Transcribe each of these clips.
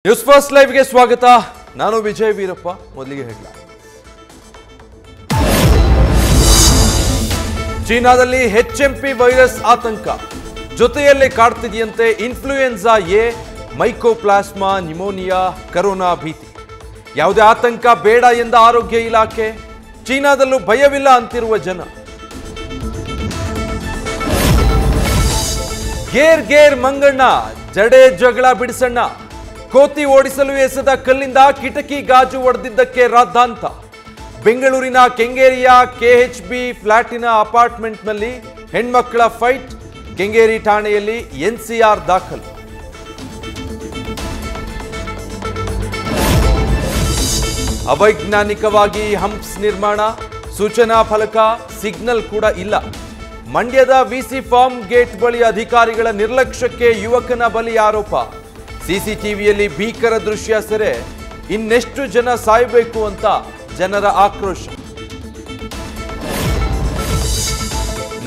News first ಲೈವ್ಗೆ ಸ್ವಾಗತ. ನಾನು ವಿಜಯ್ ವೀರಪ್ಪ. ಮೊದಲಿಗೆ ಹೆಡ್ಲೈನ್. ಚೀನಾದಲ್ಲಿ ಎಚ್ಎಂಪಿ ವೈರಸ್ ಆತಂಕ ಜೊತೆಯಲ್ಲೇ ಕಾಡ್ತಿದೆಯಂತೆ influenza A, mycoplasma, pneumonia, corona ಭೀತಿ. ಯಾವುದೇ ಆತಂಕ ಬೇಡ ಎಂದ ಆರೋಗ್ಯ ಇಲಾಖೆ. ಚೀನಾದಲ್ಲೂ ಭಯವಿಲ್ಲ ಅಂತಿರುವ ಜನ. ಗೇರ್ ಮಂಗಣ್ಣ, ಜಡೆ ಜಗಳ ಬಿಡಿಸಣ್ಣ. ಕೋತಿ ಓಡಿಸಲು ಎಸೆದ ಕಲ್ಲಿಂದ ಕಿಟಕಿ ಗಾಜು ಒಡೆದಿದ್ದಕ್ಕೆ ರಾದ್ದಾಂತ. ಬೆಂಗಳೂರಿನ ಕೆಂಗೇರಿಯ ಕೆಎಚ್ಬಿ ಫ್ಲಾಟಿನ ಅಪಾರ್ಟ್ಮೆಂಟ್ನಲ್ಲಿ ಹೆಣ್ಮಕ್ಕಳ ಫೈಟ್. ಕೆಂಗೇರಿ ಠಾಣೆಯಲ್ಲಿ ಎನ್ಸಿಆರ್ ದಾಖಲು. ಅವೈಜ್ಞಾನಿಕವಾಗಿ ಹಂಪ್ಸ್ ನಿರ್ಮಾಣ, ಸೂಚನಾ ಫಲಕ, ಸಿಗ್ನಲ್ ಕೂಡ ಇಲ್ಲ. ಮಂಡ್ಯದ ವಿಸಿ ಫಾರ್ಮ್ ಗೇಟ್ ಬಳಿ ಅಧಿಕಾರಿಗಳ ನಿರ್ಲಕ್ಷ್ಯಕ್ಕೆ ಯುವಕನ ಬಲಿ ಆರೋಪ. ಸಿಸಿಟಿವಿಯಲ್ಲಿ ಭೀಕರ ದೃಶ್ಯ ಸೆರೆ. ಇನ್ನೆಷ್ಟು ಜನ ಸಾಯಬೇಕು ಅಂತ ಜನರ ಆಕ್ರೋಶ.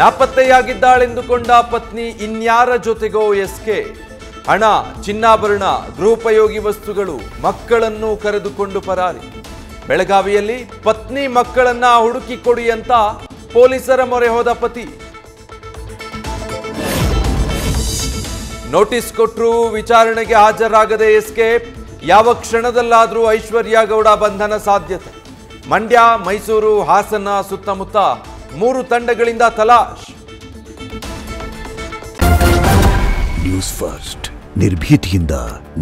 ನಾಪತ್ತೆಯಾಗಿದ್ದಾಳೆಂದುಕೊಂಡ ಪತ್ನಿ ಇನ್ಯಾರ ಜೊತೆಗೋ ಎಸ್ಕೆ. ಹಣ, ಚಿನ್ನಾಭರಣ, ಗೃಹೋಪಯೋಗಿ ವಸ್ತುಗಳು, ಮಕ್ಕಳನ್ನು ಕರೆದುಕೊಂಡು ಪರಾರಿ. ಬೆಳಗಾವಿಯಲ್ಲಿ ಪತ್ನಿ ಮಕ್ಕಳನ್ನ ಹುಡುಕಿ ಕೊಡಿ ಅಂತ ಪೊಲೀಸರ ಮೊರೆ ಹೋದ ಪತಿ. ನೋಟಿಸ್ ಕೊಟ್ಟರು, ವಿಚಾರಣೆಗೆ ಹಾಜರಾಗದೆ ಎಸ್ಕೇಪ್. ಯಾವ ಕ್ಷಣದಲ್ಲಾದರೂ ಐಶ್ವರ್ಯ ಗೌಡ ಬಂಧನ ಸಾಧ್ಯತೆ. ಮಂಡ್ಯ, ಮೈಸೂರು, ಹಾಸನ ಸುತ್ತಮುತ್ತ 3 ತಂಡಗಳಿಂದ ತಲಾಶ್. ನ್ಯೂಸ್ ಫಸ್ಟ್, ನಿರ್ಭೀತಿಯಿಂದ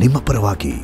ನಿಮ್ಮ ಪರವಾಗಿ.